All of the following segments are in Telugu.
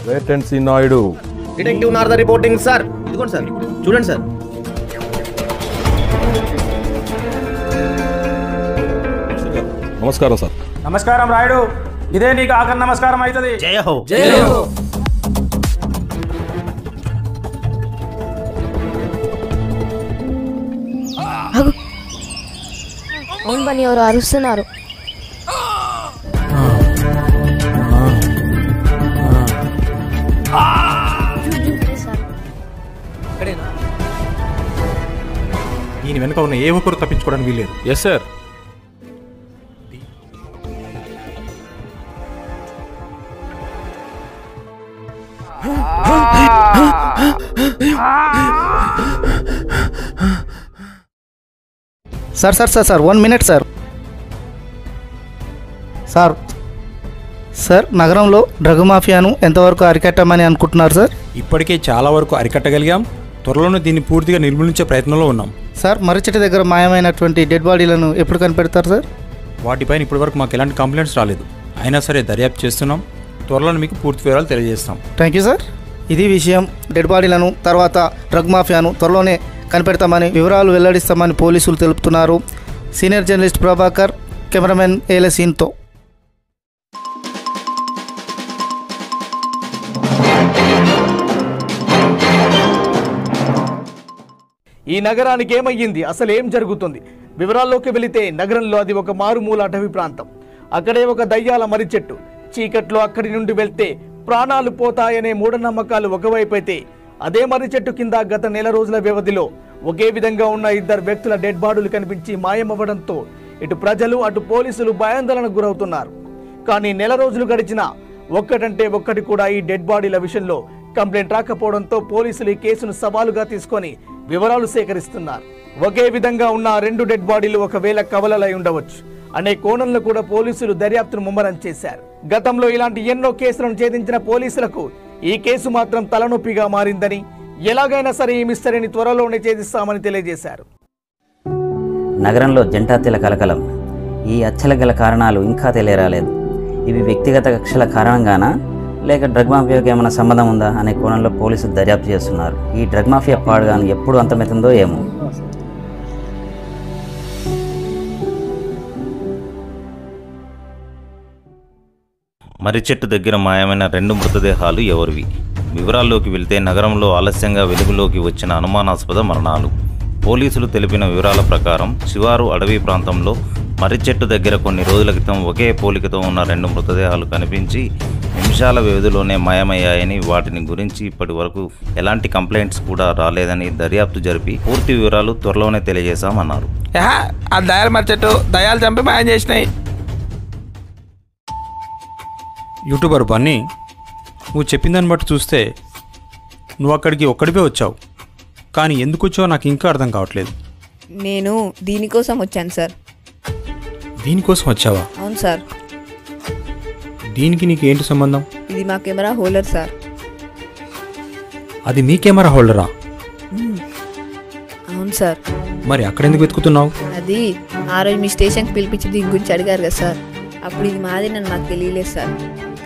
Wait and see Naidu. Detective Narada reporting sir. ఇదిగోండి సార్, చూడండి సార్. నమస్కారం సార్. నమస్కారం రాయుడు. ఇదే నీకు ఆఖరి నమస్కారం అవుతుంది. జయ హో. అవును బని, ఎవరు అరుస్తున్నారు. దీని వెనుక ఉన్న ఏ ఒక్కరు తప్పించుకోవడానికి వీల్లేదు. Yes sir. Sir sir sir sir 1 minute sir. Sir sir నగరంలో డ్రగ్ మాఫియాను ఎంతవరకు అరికట్టామని అనుకుంటున్నారు సార్? ఇప్పటికే చాలా వరకు అరికట్టగలిగాం. త్వరలోనే దీన్ని పూర్తిగా నిర్మూలించే ప్రయత్నంలో ఉన్నాం. సార్ మర్రిచెట్టు దగ్గర మాయమైనటువంటి డెడ్ బాడీలను ఎప్పుడు కనిపెడతారు సార్? వాటిపైన ఇప్పటివరకు మాకు ఎలాంటి కంప్లైంట్స్ రాలేదు. అయినా సరే దర్యాప్తు చేస్తున్నాం. త్వరలోనే మీకు పూర్తి వివరాలు తెలియజేస్తాం. Thank you sir. ఇది విషయం. డెడ్ బాడీలను తర్వాత డ్రగ్ మాఫియాను త్వరలోనే కనిపెడతామని వివరాలు వెల్లడిస్తామని పోలీసులు తెలుపుతున్నారు. సీనియర్ జర్నలిస్ట్ ప్రభాకర్, కెమెరామెన్ ఏలసీన్తో. ఈ నగరానికి ఏమయ్యింది, అసలు ఏం జరుగుతుంది? వివరాల్లోకి వెళితే నగరంలో అది ఒక మారుమూల అటవీ ప్రాంతం. అక్కడే ఒక దయ్యాల మర్రి చెట్టు. చీకట్లో అక్కడి నుండి వెళ్తే ప్రాణాలు పోతాయనే మూఢనమ్మకాలు ఒకవైపు అయితే, అదే మర్రి చెట్టు కింద గత నెల రోజుల వ్యవధిలో ఒకే విధంగా ఉన్న 2 వ్యక్తుల డెడ్ బాడీలు కనిపించి మాయమవ్వడంతో ఇటు ప్రజలు అటు పోలీసులు భయాందోళనకు గురవుతున్నారు. కానీ నెల రోజులు గడిచినా ఒక్కటంటే ఒక్కటి కూడా ఈ డెడ్ బాడీల విషయంలో కంప్లైంట్ రాకపోవడంతో పోలీసులు ఈ కేసును సవాలుగా తీసుకొని వివరాలు సేకరిస్తున్నారు. ఒకే విధంగా ఉన్న 2 డెడ్ బాడీలు ఒకవేళ కవలలై ఉండవచ్చు అనే కోణంలో కూడా పోలీసులు దర్యాప్తును ముమ్మరం చేశారు. గతంలో ఇలాంటి ఎన్నో కేసులను ఛేదించిన పోలీసులకు ఈ కేసు మాత్రం తలనొప్పిగా మారిందని, ఎలాగైనా సరే ఈ మిస్టరీని త్వరలోనే ఛేదిస్తామని తెలియజేశారు. నగరంలో జంటాతీల కలకలం. ఈ అచ్చల గల కారణాలు ఇంకా తెలియరాలేదు. ఇవి వ్యక్తిగత కక్షల కారణంగానా లేక డ్రగ్ మాఫియాకి ఏమైనా సంబంధం ఉందా అనే కోణంలో పోలీసులు దర్యాప్తు చేస్తున్నారు. ఈ డ్రగ్ మాఫియా పాడుగాను ఎప్పుడు అంతమవుతుందో ఏమో. మర్రి చెట్టు దగ్గర మాయమైన 2 మృతదేహాలు ఎవరివి? వివరాల్లోకి వెళ్తే నగరంలో ఆలస్యంగా వెలుగులోకి వచ్చిన అనుమానాస్పద మరణాలు. పోలీసులు తెలిపిన వివరాల ప్రకారం శివారు అడవి ప్రాంతంలో మర్రి చెట్టు దగ్గర కొన్ని రోజుల క్రితం ఒకే పోలికతో ఉన్న 2 మృతదేహాలు కనిపించి నిమిషాల వ్యవధిలోనే మాయమయ్యాయని, వాటిని గురించి ఇప్పటి వరకు ఎలాంటి కంప్లైంట్స్ కూడా రాలేదని దర్యాప్తు జరిపి పూర్తి వివరాలు త్వరలోనే తెలియజేశామన్నారు. ఆ దయాలు మర్రి చెట్టు దయాలు చంపి మాయం చేసినాయి. యూట్యూబర్ బన్నీ, నువ్వు చెప్పిన దాన్ని బట్టి చూస్తే నువ్వు అక్కడికి ఒక్కడిపే వచ్చావు. కానీ ఎందుకు వచ్చావో నాకు ఇంకా అర్థం కావట్లేదు. నేను దీనికోసం వచ్చాను సార్. దీనికోసం వచ్చావా? అవును సార్. దీనికి నీకు ఏంటి సంబంధం? ఇది మా కెమెరా హోల్డర్ సార్. అది మీ కెమెరా హోల్డరా? అవును సార్. మరి అక్కడ ఎందుకు వెతుకుతున్నావు? అది ఆ రోజు మీ స్టేషన్కి పిలిపించి దీని గురించి అడిగారు కదా సార్. అప్పుడు ఇది మాది నన్ను నాకు తెలియలేదు సార్.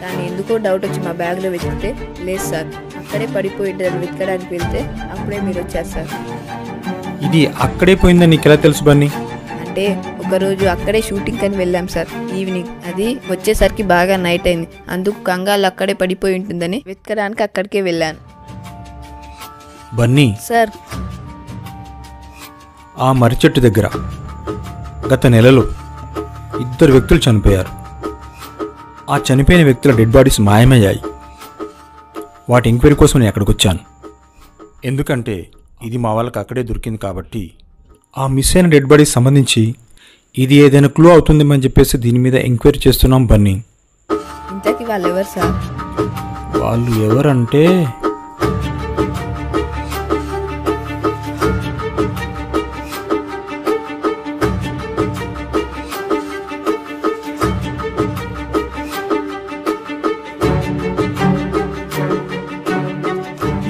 కానీ ఎందుకో డౌట్ వచ్చి మా బ్యాగ్లో వెతికితే లేదు సార్, అక్కడే పడిపోయి వెతకడానికి వెళ్తే అప్పుడే మీరు వచ్చారు సార్. ఇది అక్కడే పోయిందని నీకు ఎలా తెలుసు బన్నీ? అంటే ఒకరోజు అక్కడే షూటింగ్ అని వెళ్ళాం సార్ ఈవినింగ్. అది వచ్చేసరికి బాగా నైట్ అయింది. అందుకు కంగాలు అక్కడే పడిపోయి ఉంటుందని వెతకడానికి అక్కడికే వెళ్ళాను. బన్నీ సార్, ఆ మర్రి చెట్టు దగ్గర గత నెలలో 2 వ్యక్తులు చనిపోయారు. ఆ చనిపోయిన వ్యక్తుల డెడ్ బాడీస్ మాయమయ్యాయి. వాటి ఎంక్వైరీ కోసం నేను అక్కడికి వచ్చాను. ఎందుకంటే ఇది మా వాళ్ళకి అక్కడే దొరికింది కాబట్టి ఆ మిస్ అయిన డెడ్ బాడీకి సంబంధించి ఇది ఏదైనా క్లూ అవుతుందేమని చెప్పేసి దీని మీద ఎంక్వైరీ చేస్తున్నాం బన్నీ. ఇంతకీ వాళ్ళు ఎవరు సార్? వాళ్ళు ఎవరంటే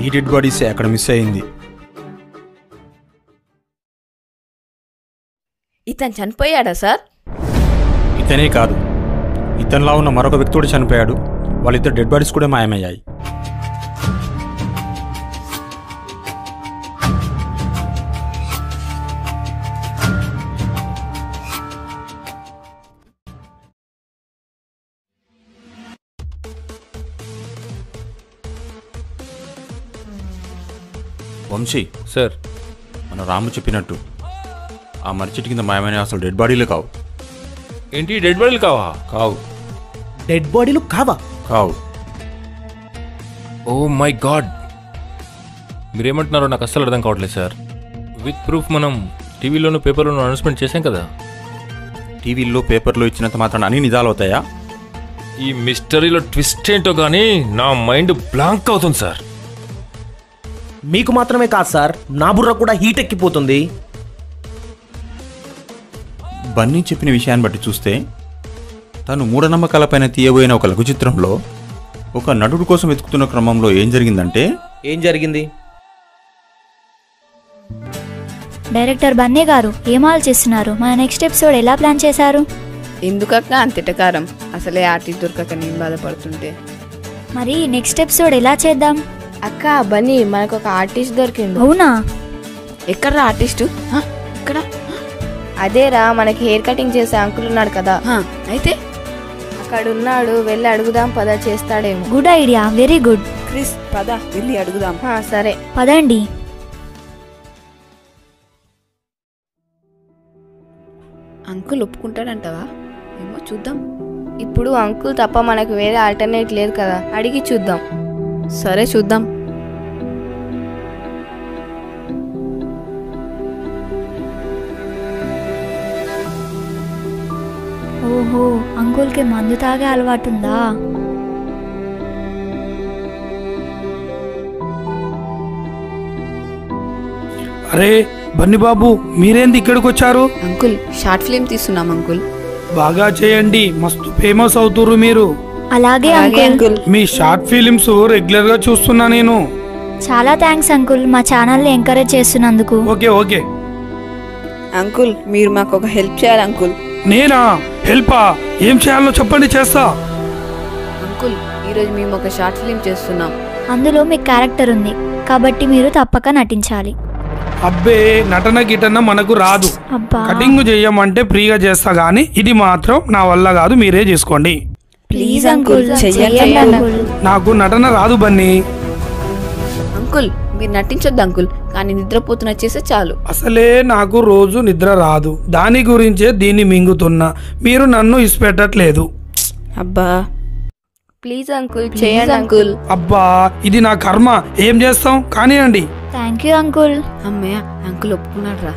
ఈ డెడ్ బాడీసే అక్కడ మిస్ అయింది. ఇతను చనిపోయాడా సార్? ఇతనే కాదు, ఇతనిలా ఉన్న మరొక వ్యక్తి కూడా చనిపోయాడు. వాళ్ళిద్దరు డెడ్ బాడీస్ కూడా మాయమయ్యాయి. వంశీ సార్, మన రాము చెప్పినట్టు ఆ మర్చెట్టు కింద మాయమైన అసలు డెడ్ బాడీలే కావు. ఏంటి డెడ్ బాడీలు కావా? కావు. డెడ్ బాడీలు కావా? కావు. ఓ మై గాడ్, మీరేమంటున్నారో నాకు అస్సలు అర్థం కావట్లేదు సార్. విత్ ప్రూఫ్ మనం టీవీలోనూ పేపర్లోనూ అనౌన్స్మెంట్ చేశాం కదా. టీవీల్లో పేపర్లో ఇచ్చినంత మాత్రాన అన్ని నిజాలు అవుతాయా? ఈ మిస్టరీలో ట్విస్ట్ ఏంటో కానీ నా మైండ్ బ్లాంక్ అవుతుంది సార్. మీకు మాత్రమే కాదు సార్, నా బుర్ర కూడా హీట్ ఎక్కిపోతుంది. బన్నీ చెప్పిన విషయాన్ని బట్టి చూస్తే తను మూఢనమ్మకాలపైన తీయబోయిన ఒక లఘు చిత్రంలో ఒక నటుడు కోసం వెతుకుతున్న క్రమంలో ఏం జరిగిందంటే ఏం జరిగింది? డైరెక్టర్ బన్నీ గారు ఏం ఆలోచిస్తున్నారు? మన నెక్స్ట్ ఎపిసోడ్ ఎలా ప్లాన్ చేశారు? ఎందుకక్క అంతటకారం? అసలే ఆర్టిస్ట్ దొరకక నేను బాధపడుతుంటే. మరి నెక్స్ట్ ఎపిసోడ్ ఎలా చేద్దాం? అక్క బన్నీ మనకు ఒక ఆర్టిస్ట్ దొరికిండు. అవునా? ఎక్కడ్రా ఆర్టిస్టు? ఇక్కడ అదేరా మనకి హెయిర్ కటింగ్ చేసే అంకుల్ ఉన్నాడు కదా, అయితే అక్కడ ఉన్నాడు. వెళ్ళి అడుగుదాం పద, చేస్తాడేమో. Good idea, very good. Chris పద వెళ్ళి అడుగుదాం. సరే పదండి. అంకుల్ ఒప్పుకుంటాడంటావా? ఏమో చూద్దాం. ఇప్పుడు అంకుల్ తప్ప మనకు వేరే ఆల్టర్నేట్ లేదు కదా, అడిగి చూద్దాం. సరే చూద్దాం. ఓహో, అంకుల్కి మందు తాగే అలవాటుందా? అరే బన్నీ బాబు, మీరేంది ఇక్కడికి వచ్చారు? అంకుల్ షార్ట్ ఫిల్మ్ తీస్తున్నాం అంకుల్. బాగా చేయండి, మస్తు ఫేమస్ అవుతుర్రు మీరు. అలాగే అంకుల్. మీ షార్ట్ ఫిలిమ్స్ రెగ్యులర్ గా చూస్తున్నా నేను. చాలా థ్యాంక్స్ అంకుల్, మా ఛానల్ని ఎంకరేజ్ చేస్తున్నందుకు. Okay okay. అంకుల్ మీరు మాకు ఒక హెల్ప్ చేయాలి అంకుల్. నేనా? హెల్పా? ఏం చేయాలో చెప్పండి, చేస్తా. అంకుల్ ఈరోజు మేము ఒక షార్ట్ ఫిల్మ్ చేస్తున్నాం. అందులో మీ క్యారెక్టర్ ఉంది కాబట్టి మీరు తప్పక నటించాలి. అబ్బే, నటన గిటన మనకు రాదు. కటింగ్ చెయ్యమంటే ఫ్రీగా చేస్తా గానీ ఇది మాత్రం నా వల్ల కాదు, మీరే చేసుకోండి ప్లీజ్ అంకుల్. చెయ్యండి అంకుల్. నాకు నటన రాదు బన్నీ. అంకుల్ మీరు నటించొద్దు అంకుల్, కానీ నిద్రపోతున్న చేస్తే చాలు. అసలే నాకు రోజు నిద్ర రాదు, దాని గురించే దీన్ని మింగుతున్నా. మీరు నన్ను ఇసిపెట్టట్లేదు. అబ్బా ప్లీజ్ అంకుల్, చేయండి అంకుల్. అబ్బా, ఇది నా కర్మ. ఏం చేస్తాం, కానివ్వండి. Thank you uncle. అమ్మయ్య, అంకుల్ ఒప్పుకున్నాడు రా.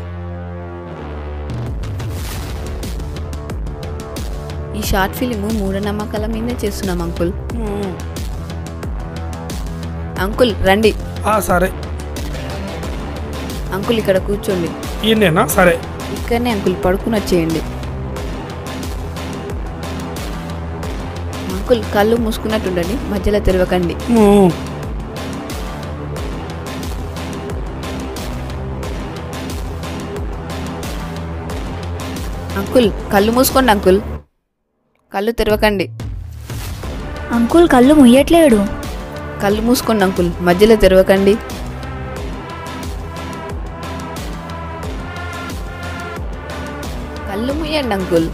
ఈ షార్ట్ ఫిలిం మూఢనమ్మకాల మీదే చేస్తున్నాం అంకుల్. అంకుల్ రండి. సరే అంకుల్ ఇక్కడ కూర్చోండి. ఈయనేనా? సరే ఇక్కడనే అంకుల్ పడుకుని వచ్చేయండి. అంకుల్ కళ్ళు మూసుకున్నట్టుండండి, మధ్యలో తెరవకండి. అంకుల్ కళ్ళు మూసుకోండి అంకుల్, కళ్ళు తెరవకండి. అంకుల్ కళ్ళు ముయ్యట్లేడు. కళ్ళు మూసుకోండి అంకుల్, మధ్యలో తెరవకండి. కళ్ళు ముయ్యండి అంకుల్.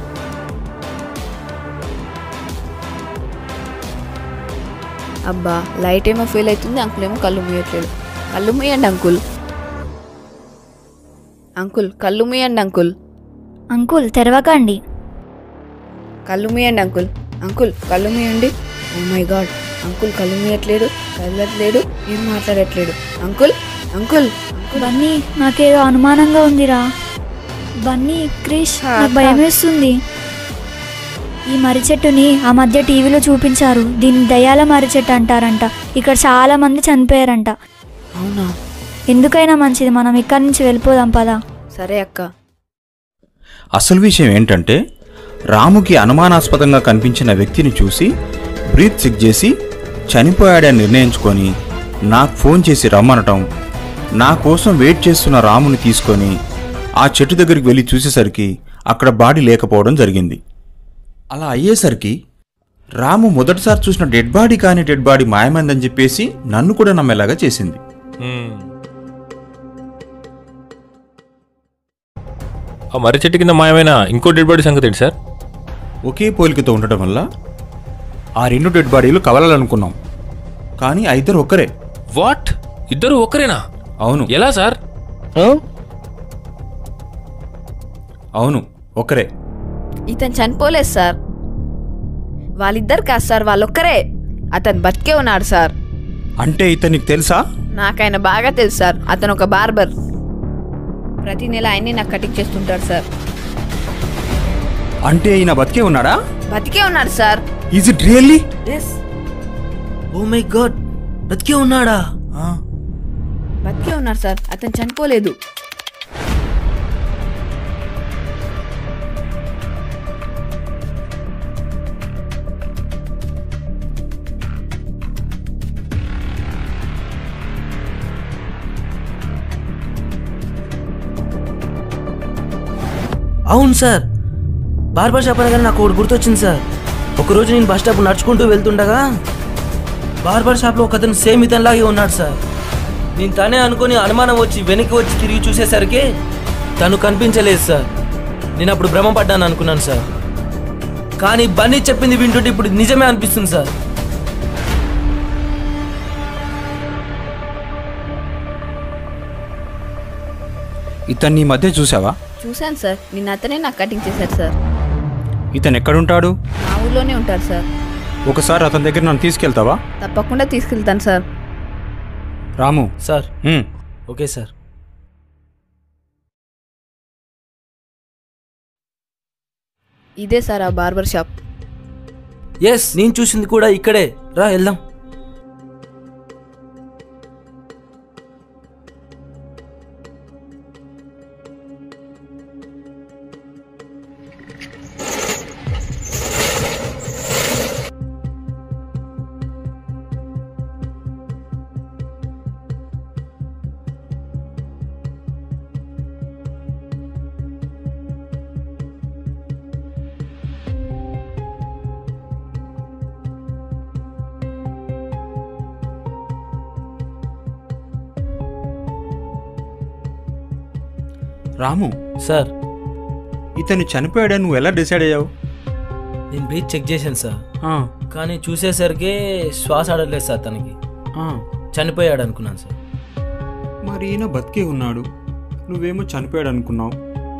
అబ్బా లైట్ ఏమో ఫెయిల్ అవుతుంది, అంకుల్ ఏమో కళ్ళు ముయ్యట్లేదు. కళ్ళు ముయ్యండి అంకుల్. అంకుల్ కళ్ళు ముయ్యండి అంకుల్. అంకుల్ తెరవకండి. కళ్ళు మూయండి అంకుల్. అంకుల్ కళ్ళు మూయండి. ఓ మై గాడ్, అంకుల్ కళ్ళు మూయట్లేడు, కదలట్లేడు, ఏం మాట్లాడట్లేడు. అంకుల్ అంకుల్ బన్నీ నాకేదో అనుమానంగా ఉందిరా. బన్నీ, క్రిష్, నాకు భయం వేస్తుంది. ఈ మర్రి చెట్టుని ఆ మధ్య టీవీలో చూపించారు. దీన్ని దయ్యాల మర్రి చెట్టు అంటారంట. ఇక్కడ చాలా మంది చనిపోయారంట. అవునా? ఎందుకైనా మంచిది మనం ఇక్కడి నుంచి వెళ్ళిపోదాం పదా. సరే అక్క. అసలు విషయం ఏంటంటే రాముకి అనుమానాస్పదంగా కనిపించిన వ్యక్తిని చూసి బ్రీత్ చెక్ చేసి చనిపోయాడని నిర్ణయించుకొని నాకు ఫోన్ చేసి రమ్మనటం, నా కోసం వెయిట్ చేస్తున్న రాముని తీసుకొని ఆ చెట్టు దగ్గరికి వెళ్ళి చూసేసరికి అక్కడ బాడీ లేకపోవడం జరిగింది. అలా అయ్యేసరికి రాము మొదటిసారి చూసిన డెడ్ బాడీ కానీ డెడ్ బాడీ మాయమైందని చెప్పేసి నన్ను కూడా నమ్మేలాగా చేసింది. ఆ మర్రి చెట్టు కింద మాయమైన ఇంకో డెడ్ బాడీ సంగతి ఏంటి సార్? ఒకే పోలికతో ఉండటం వల్ల ఆ 2 డెడ్ బాడీలు కవలాలనుకున్నాం, కానీ ఆ ఇద్దరు ఒక్కరే. వాట్? ఇద్దరు ఒక్కరేనా? అవును. ఎలా సార్? అవును, ఒక్కరే. ఇతను చనిపోలేదు సార్. వాళ్ళిద్దరు కాదు సార్, వాళ్ళొక్కరే. అతను బతికే ఉన్నాడు సార్. అంటే ఇతనికి తెలుసా? నాకైనా బాగా తెలుసు సార్. అతను ఒక బార్బర్. ప్రతి నెల ఆయన్ని నాకు కటింగ్ చేస్తుంటాడు సార్. అంటే ఈయన బతికే ఉన్నాడా? బతికే ఉన్నాడు సార్. Is it really? Oh my God, బతికే ఉన్నాడా? బతికే ఉన్నాడు సార్. అతను చనిపోలేదు. అవును సార్, బార్బర్ షాప్ అనగానే నాకు ఒకటి గుర్తొచ్చింది సార్. ఒకరోజు నేను బస్ స్టాప్ నడుచుకుంటూ వెళ్తుండగా బార్బర్ షాప్లో ఒక అతను సేమ్ ఇతనిలాగే ఉన్నాడు సార్. నేను తనే అనుకుని అనుమానం వచ్చి వెనక్కి వచ్చి తిరిగి చూసేసరికి తను కనిపించలేదు సార్. నేను అప్పుడు భ్రమపడ్డాను అనుకున్నాను సార్. కానీ బన్నీ చెప్పింది వింటుంటే ఇప్పుడు నిజమే అనిపిస్తుంది సార్. ఇతన్ని ఈ మధ్య చూసావా? చూశాను సార్. నిన్న అతనే నాకు కటింగ్ చేశారు సార్. ఇతను ఎక్కడుంటాడు? మా ఊర్లోనే ఉంటారు సార్. ఒకసారి అతని దగ్గర నన్ను తీసుకెళ్తావా? తప్పకుండా తీసుకెళ్తాను సార్. రాము సార్. Okay sir. ఇదే సార్ ఆ బార్బర్ షాప్. ఎస్, నేను చూసింది కూడా ఇక్కడే. రా వెళ్దాం. రాము సార్, ఇతను చనిపోయాడని నువ్వు ఎలా డిసైడ్ అయ్యావు? నేను బ్రీత్ చెక్ చేశాను సార్. కానీ చూసేసరికి శ్వాస ఆడలేదు సార్. తనకి చనిపోయాడు అనుకున్నాను సార్. మరి ఈయన బతికే ఉన్నాడు, నువ్వేమో చనిపోయాడు అనుకున్నావు.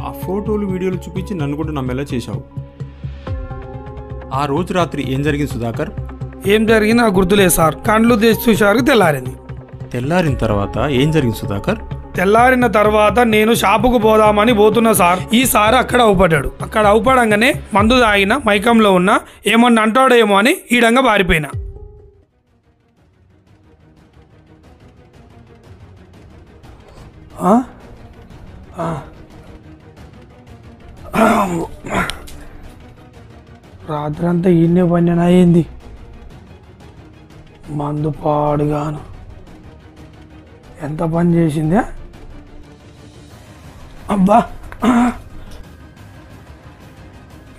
ఆ ఫోటోలు వీడియోలు చూపించి నన్ను కూడా నమ్మేలా చేశావు. ఆ రోజు రాత్రి ఏం జరిగింది సుధాకర్? ఏం జరిగింది నాకు గుర్తులేదు సార్. కండ్లు తెచ్చి చూసారు తెల్లారింది. తెల్లారిన తర్వాత ఏం జరిగింది సుధాకర్? తెల్లారిన తర్వాత నేను షాపుకు పోదామని పోతున్నా సార్. ఈ సార్ అక్కడ అవుపడ్డాడు. అక్కడ అవుపడంగానే మందు తాగిన మైకంలో ఉన్న ఏమన్నా అంటాడేమో అని ఈడంగా పారిపోయినా. రాత్రంతా ఈయనే పని అయింది. మందు పాడుగాను ఎంత పని చేసిందే. అబ్బా,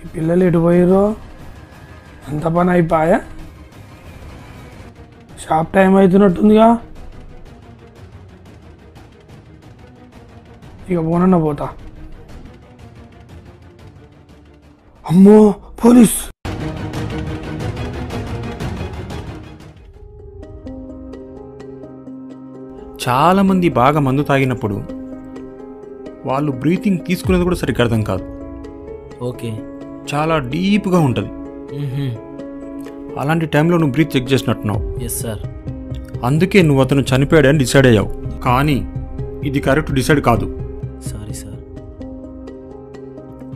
ఈ పిల్లలు ఎటు పోయారో? ఎంత పని అయిపోయా? షాప్ టైం అవుతున్నట్టుందిగా. ఇక పోనన్నా పోతా. అమ్మో, పోలీస్! చాలామంది బాగా మందు తాగినప్పుడు వాళ్ళు బ్రీతింగ్ తీసుకునేది కూడా సరిగ్గా అర్థం కాదు. ఓకే, చాలా డీప్గా ఉంటుంది. అలాంటి టైంలో నువ్వు బ్రీత్ చెక్ చేసినట్టున్నావు. Yes sir. అందుకే నువ్వు అతను చనిపోయాడని డిసైడ్ అయ్యావు. కానీ ఇది కరెక్ట్ డిసైడ్ కాదు. Sorry sir.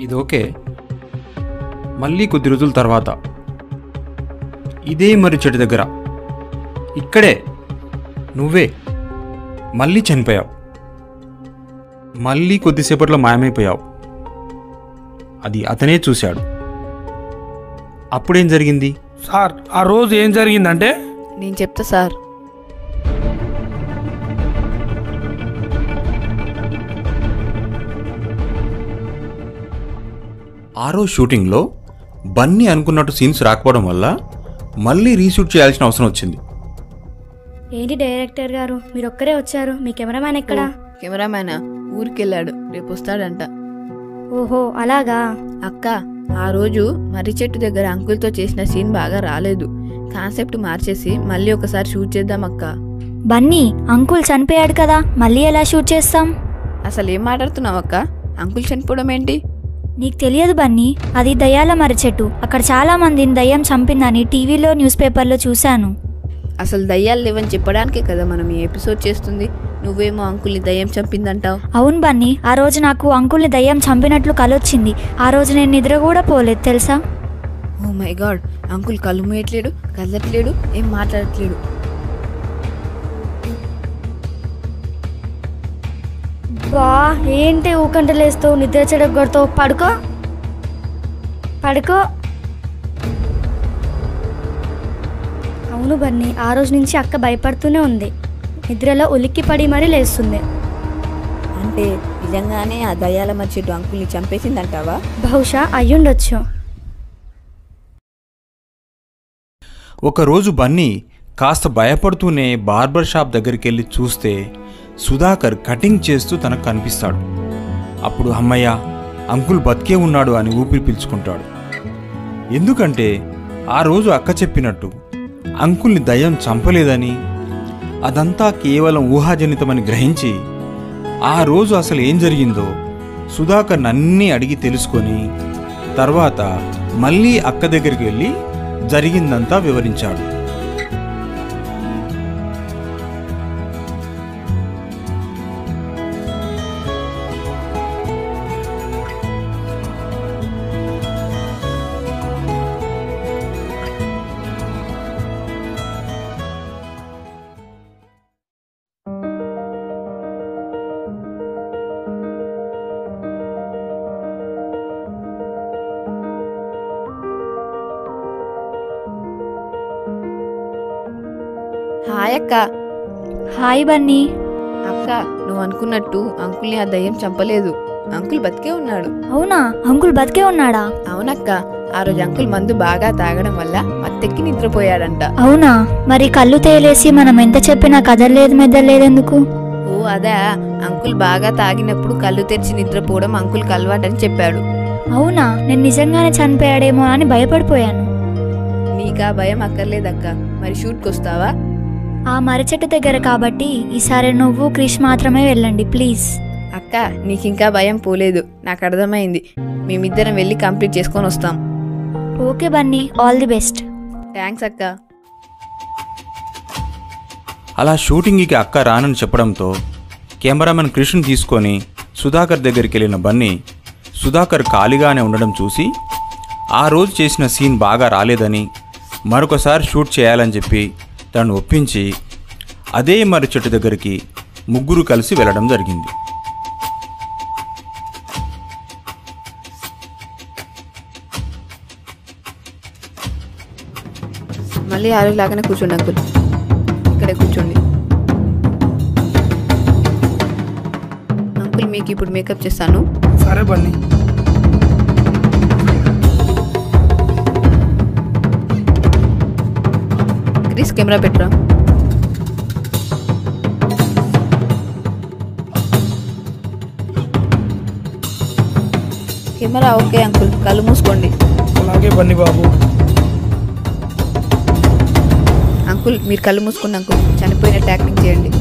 ఇది ఓకే. మళ్ళీ కొద్ది రోజుల తర్వాత ఇదే మరి చెట్టు దగ్గర ఇక్కడే నువ్వే మళ్ళీ చనిపోయావు. మళ్ళీ కొద్దిసేపట్లో మాయమైపోయావు. అది అతనే చూశాడు. అప్పుడేం జరిగింది సార్? ఆ రోజు ఏం జరిగిందంటే నేను చెప్తా సార్. ఆ రోజు షూటింగ్లో బన్నీ అనుకున్నట్టు సీన్స్ రాకపోవడం వల్ల మళ్ళీ రీషూట్ చేయాల్సిన అవసరం వచ్చింది. ఏంటి డైరెక్టర్ గారు మీరు ఒక్కరే వచ్చారు? మీ కెమెరామ్యాన్ ఎక్కడా? కెమెరామ్యాన్ ఊరికెళ్ళాడు, రేపు వస్తాడంట. ఓహో అలాగా. అక్క, ఆ రోజు మర్రి చెట్టు దగ్గర అంకుల్తో చేసిన సీన్ బాగా రాలేదు. కాన్సెప్ట్ మార్చేసి మళ్ళీ ఒకసారి షూట్ చేద్దాం అక్క. బన్నీ, అంకుల్ చనిపోయాడు కదా, మళ్ళీ ఎలా షూట్ చేస్తాం? అసలు ఏం మాట్లాడుతున్నావు అక్క? అంకుల్ చనిపోవడం ఏంటి? నీకు తెలియదు బన్నీ, అది దయ్యాల మర్రి చెట్టు. అక్కడ చాలా మందిని దయ్యం చంపిందని టీవీలో న్యూస్ పేపర్లో చూశాను. అసలు దయ్యాలు లేవని చెప్పడానికే కదా మనం ఈ ఎపిసోడ్ చేస్తుంది. నువ్వేమో అంకుల్ని దయ్యం చంపిందంటావు. అవును బన్నీ, ఆ రోజు నాకు అంకుల్ని దయ్యం చంపినట్లు కలొచ్చింది. ఆ రోజు నేను నిద్ర కూడా పోలేదు తెలుసా. ఓ మై గాడ్, అంకుల్ కళ్ళు మూయట్లేడు, కదలట్లేడు, ఏం మాట్లాడట్లేడు. బా ఏంటి ఊకంటలేస్తావు, నిద్ర చెడగొడతావు? పడుకో పడుకో. అవును బన్నీ, ఆ రోజు నుంచి అక్క భయపడుతూనే ఉంది. నిద్రలో ఉలిక్కి పడి మరీ లేస్తుంది. అంటే నిజంగానే ఆ దయ్యాల మర్రి చెట్టు అంకుల్ని చంపేసిందంటావా? బహుశా అయ్యుండొచ్చు. ఒకరోజు బన్నీ కాస్త భయపడుతూనే బార్బర్ షాప్ దగ్గరికి వెళ్ళి చూస్తే సుధాకర్ కటింగ్ చేస్తూ తనకు కనిపిస్తాడు. అప్పుడు అమ్మయ్య, అంకుల్ బతికే ఉన్నాడు అని ఊపిరి పీల్చుకుంటాడు. ఎందుకంటే ఆ రోజు అక్క చెప్పినట్టు అంకుల్ని దయ్యం చంపలేదని, అదంతా కేవలం ఊహాజనితమని గ్రహించి ఆ రోజు అసలు ఏం జరిగిందో సుధాకర్ నన్నీ అడిగి తెలుసుకొని తర్వాత మళ్ళీ అక్క దగ్గరికి వెళ్ళి జరిగిందంతా వివరించాడు. హాయ్ అక్క. హాయ్ బన్నీ. అక్క, నువ్వు అనుకున్నట్టు అంకుల్ని ఆ దయ్యం చంపలేదు. అంకుల్ బతికే ఉన్నాడు. అవునా? అంకుల్ బతికే ఉన్నాడా? అవునక్క, ఆ రోజు అంకుల్ మందు బాగా తాగడం వల్ల మత్తెక్కి నిద్రపోయాడంట. అవునా? మరి కళ్ళు తేలేసి మనం ఎంత చెప్పినా కదలలేదు మెదలేదు ఎందుకు? ఓ అదా, అంకుల్ బాగా తాగినప్పుడు కళ్ళు తెరిచి నిద్రపోవడం అంకుల్కి అలవాటని చెప్పాడు. అవునా? నేను నిజంగానే చనిపోయాడేమో అని భయపడిపోయాను. నీకా భయం అక్కర్లేదక్క. మరి షూట్కి వస్తావా? ఆ మర్రి చెట్టు దగ్గర కాబట్టి ఈసారి నువ్వు క్రిష్ మాత్రమే వెళ్ళండి ప్లీజ్. అక్క, నీకింకా భయం పోలేదు, నాకు అర్థమైంది. మేమిద్దరం వెళ్ళి కంప్లీట్ చేసుకొని వస్తాం. Okay Bunny, all the best. Thanks అక్క. అలా షూటింగ్కి అక్క రానని చెప్పడంతో కెమెరామెన్ కృష్ణ తీసుకొని సుధాకర్ దగ్గరికి వెళ్ళిన బన్నీ సుధాకర్ ఖాళీగానే ఉండడం చూసి ఆ రోజు చేసిన సీన్ బాగా రాలేదని మరొకసారి షూట్ చేయాలని చెప్పి తను ఒప్పించి అదే మర్రి చెట్టు దగ్గరికి ముగ్గురు కలిసి వెళ్ళడం జరిగింది. మళ్ళీ ఆ రోజు లాగానే కూర్చోండి అంకుల్, ఇక్కడే కూర్చోండి. అంకుల్, మీకు ఇప్పుడు మేకప్ చేస్తాను. సరే బన్నీ. క్రిష్, కెమెరా పెట్టరా. కెమెరా ఓకే అంకుల్, కళ్ళు మూసుకోండి. అలాగే బన్నీ బాబు. అంకుల్, మీరు కళ్ళు మూసుకోండి అంకుల్, చనిపోయినట్టు యాక్టింగ్ చేయండి.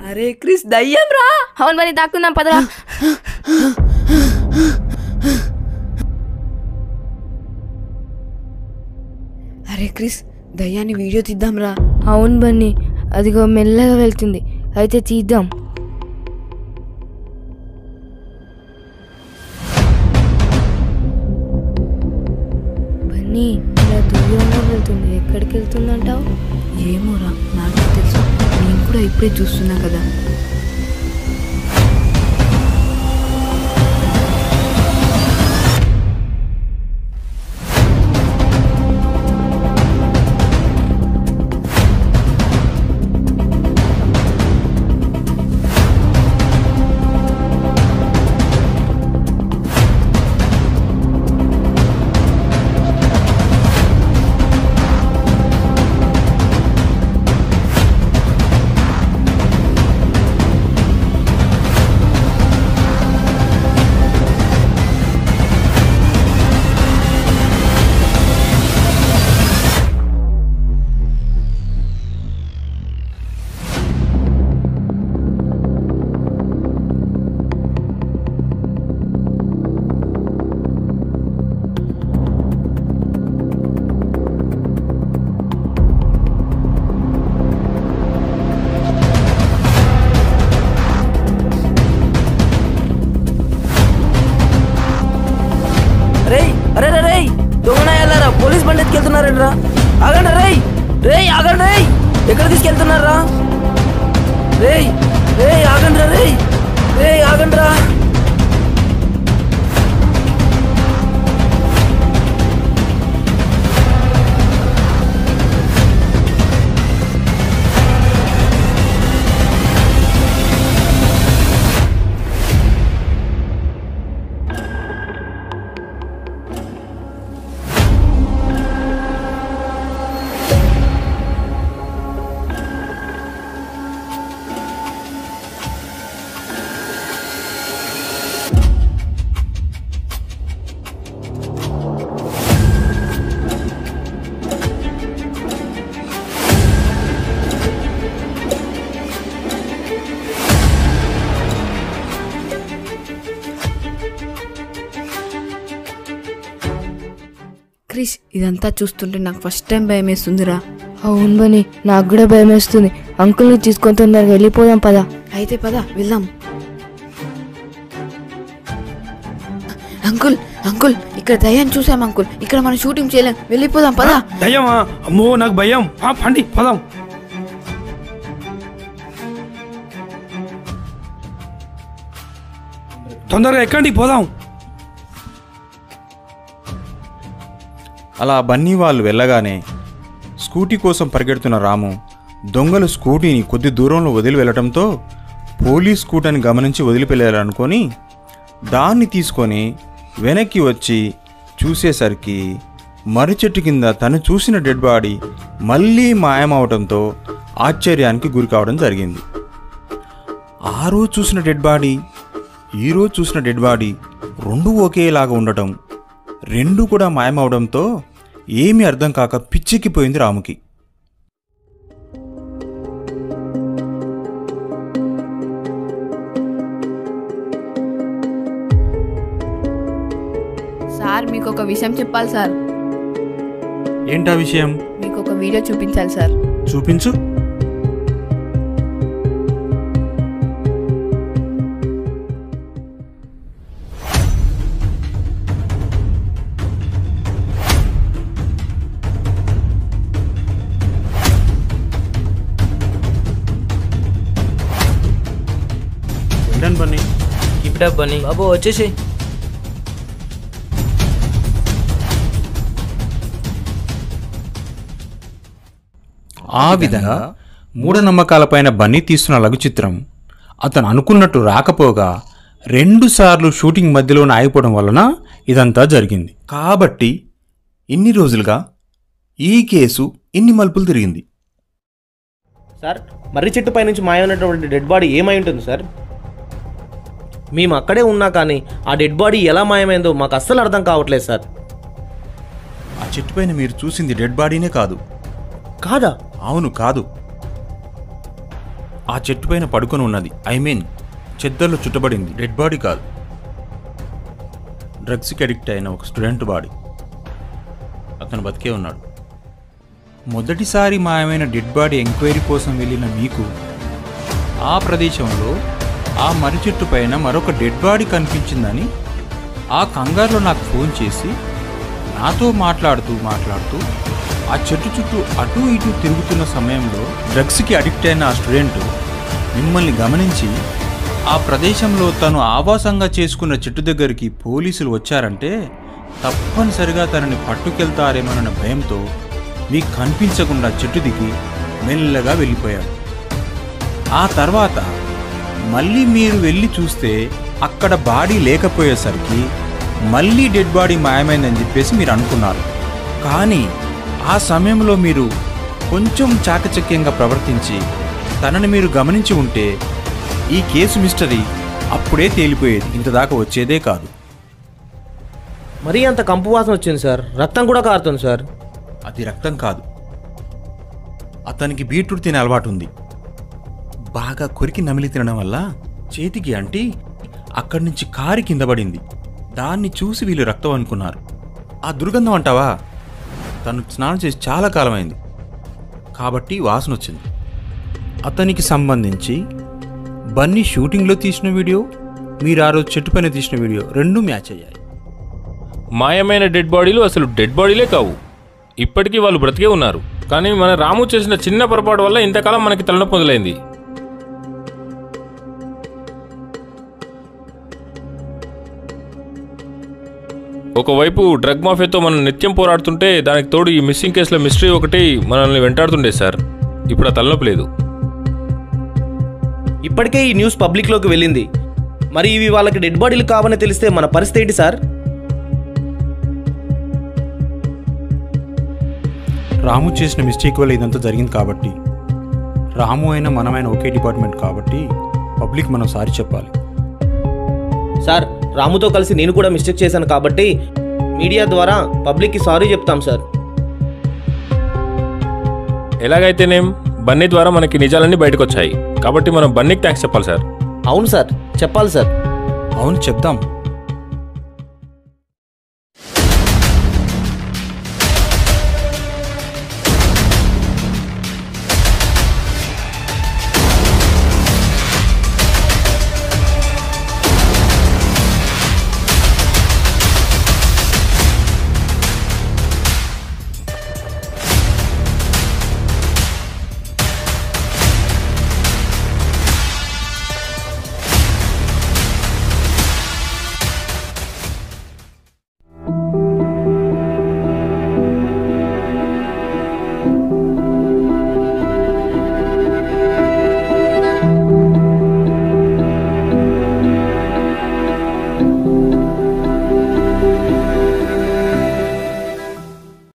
అరే క్రిస్ దయ్యం రా. అవును బన్నీ దాక్కుందాం పదరా. అరే క్రిస్ దయ్యాన్ని వీడియో తీద్దాంరా. అవును బన్నీ అదిగో మెల్లగా వెళ్తుంది, అయితే తీద్దాం. బన్నీ ఇలా దూరంగా వెళ్తుంది, ఎక్కడికి వెళ్తుందంటావు? ఏమోరా నాకు తెలుసు, నేను కూడా ఇప్పుడే చూస్తున్నా కదా. పోలీస్ బండి ఎత్తుకెళ్తున్నారండి రా. ఆగండి రేయ్, రేయ్ ఆగండి రేయ్, ఎక్కడ తీసుకెళ్తున్నారా? రేయ్ రేయ్ ఆగండి రా, రేయ్ రేయ్ ఆగండి రా. క్రిష్ ఇదంతా చూస్తుంటే నాకు ఫస్ట్ టైం భయం వేస్తుందిరా. అవును బని నాకు కూడా భయం వేస్తుంది. అంకుల్ని తీసుకొని తొందరగా వెళ్ళిపోదాం పదా. అయితే పదా వెళ్దాం. అంకుల్ అంకుల్ ఇక్కడ దయ్యాన్ని చూసాం అంకుల్, ఇక్కడ మనం షూటింగ్ చేయలేం, వెళ్ళిపోదాం పదా. దయ్యమా? అమ్మో నాకు భయం. పండి పదాం. తొందరగా ఎక్కండి పోదాం. అలా బన్నీ వాళ్ళు వెళ్ళగానే స్కూటీ కోసం పరిగెడుతున్న రాము దొంగలు స్కూటీని కొద్ది దూరంలో వదిలి వెళ్ళటంతో పోలీస్ స్కూటీని గమనించి వదిలిపెళ్ళారనుకొని దాన్ని తీసుకొని వెనక్కి వచ్చి చూసేసరికి మర్రి చెట్టు కింద తను చూసిన డెడ్ బాడీ మళ్ళీ మాయమవటంతో ఆశ్చర్యానికి గురి కావడం జరిగింది. ఆ రోజు చూసిన డెడ్ బాడీ, ఈరోజు చూసిన డెడ్ బాడీ రెండూ ఒకేలాగా ఉండటం, రెండూ కూడా మాయమవడంతో ఏమీ అర్థం కాక పిచ్చెక్కిపోయింది రాముకి. సార్ మీకు ఒక విషయం చెప్పాలి సార్. ఏంటా విషయం? మీకు ఒక వీడియో చూపించాలి సార్. చూపించు. బన్నీ ఇప్పుడే బన్నీ బాబు వచ్చేసి. ఆ విధంగా మూఢనమ్మకాలపైన బన్నీ తీస్తున్న లఘు చిత్రం అతను అనుకున్నట్టు రాకపోగా 2 సార్లు షూటింగ్ మధ్యలోనే ఆగిపోవడం వలన ఇదంతా జరిగింది. కాబట్టి ఇన్ని రోజులుగా ఈ కేసు ఇన్ని మలుపులు తిరిగింది. సార్ మర్రి చెట్టు పైనుంచి మాయమైనటువంటి డెడ్ బాడీ ఏమై ఉంటుంది సార్? మేము అక్కడే ఉన్నా కానీ ఆ డెడ్ బాడీ ఎలా మాయమైందో మాకు అస్సలు అర్థం కావట్లేదు సార్. ఆ చెట్టు పైన మీరు చూసింది డెడ్ బాడీనే కాదు. కాదా? అవును కాదు. ఆ చెట్టు పైన పడుకొని ఉన్నది. చెద్దర్లో చుట్టబడింది. డెడ్ బాడీ కాదు, డ్రగ్స్కి అడిక్ట్ అయిన ఒక స్టూడెంట్ బాడీ. అతను బతికే ఉన్నాడు. మొదటిసారి మాయమైన డెడ్ బాడీ ఎంక్వైరీ కోసం వెళ్ళిన మీకు ఆ ప్రదేశంలో ఆ మర్రి చెట్టు పైన మరొక డెడ్ బాడీ కనిపించిందని ఆ కంగారులో నాకు ఫోన్ చేసి నాతో మాట్లాడుతూ ఆ చెట్టు చుట్టూ అటూ ఇటూ తిరుగుతున్న సమయంలో డ్రగ్స్కి అడిక్ట్ అయిన ఆ స్టూడెంట్ మిమ్మల్ని గమనించి ఆ ప్రదేశంలో తను ఆవాసంగా చేసుకున్న చెట్టు దగ్గరికి పోలీసులు వచ్చారంటే తప్పనిసరిగా తనని పట్టుకెళ్తారేమోనన్న భయంతో మీకు కనిపించకుండా చెట్టు దిగి మెల్లగా వెళ్ళిపోయాడు. ఆ తర్వాత మళ్ళీ మీరు వెళ్ళి చూస్తే అక్కడ బాడీ లేకపోయేసరికి మళ్ళీ డెడ్ బాడీ మాయమైందని చెప్పేసి మీరు అనుకున్నారు. కానీ ఆ సమయంలో మీరు కొంచెం చాకచక్యంగా ప్రవర్తించి తనని మీరు గమనించి ఉంటే ఈ కేసు మిస్టరీ అప్పుడే తేలిపోయేది, ఇంతదాకా వచ్చేదే కాదు. మరీ అంత కంపు వాసన వచ్చింది సార్, రక్తం కూడా కారుతుంది సార్. అది రక్తం కాదు, అతనికి బీట్రూట్ తినే అలవాటు ఉంది. బాగా కొరికి నమిలి తినడం వల్ల చేతికి అంటి అక్కడి నుంచి కారి కింద పడింది. దాన్ని చూసి వీళ్ళు రక్తం అనుకున్నారు. ఆ దుర్గంధం అంటావా, తను స్నానం చేసి చాలా కాలమైంది కాబట్టి వాసన వచ్చింది. అతనికి సంబంధించి బన్నీ షూటింగ్లో తీసిన వీడియో, మీరు ఆ రోజు చెట్టు పైన తీసిన వీడియో రెండూ మ్యాచ్ అయ్యాయి. మాయమైన డెడ్ బాడీలు అసలు డెడ్ బాడీలే కావు. ఇప్పటికీ వాళ్ళు బ్రతికే ఉన్నారు. కానీ మన రాము చేసిన చిన్న పొరపాటు వల్ల ఇంతకాలం మనకి తలనొప్పి మొదలైంది. ఒకవైపు డ్రగ్ మాఫియాతో మనం నిత్యం పోరాడుతుంటే దానికి తోడు ఈ మిస్సింగ్ కేసుల మిస్టరీ ఒకటి మనల్ని వెంటాడుతుండే సార్. ఇప్పుడు ఆ తలనొప్పి లేదు. ఇప్పటికే ఈ న్యూస్ పబ్లిక్లోకి వెళ్ళింది. మరి ఇవి వాళ్ళకి డెడ్ బాడీలు కావని తెలిస్తే మన పరిస్థితి ఏంటి సార్? రాము చేసిన మిస్టేక్ వల్ల ఇదంతా జరిగింది కాబట్టి, రాము అయినా మనమైన ఒకే డిపార్ట్మెంట్ కాబట్టి పబ్లిక్ మనం సారీ చెప్పాలి. సార్, రాముతో కలిసి నేను కూడా మిస్టేక్ చేశాను కాబట్టి మీడియా ద్వారా పబ్లిక్కి సారీ చెప్తాం సార్. ఎలాగైతేనేం బన్నీ ద్వారా మనకి నిజాలన్నీ బయటకు వచ్చాయి కాబట్టి మనం బన్నీకి థ్యాంక్స్ చెప్పాలి సార్. అవును సార్, చెప్పాలి సార్. అవును చెప్తాం.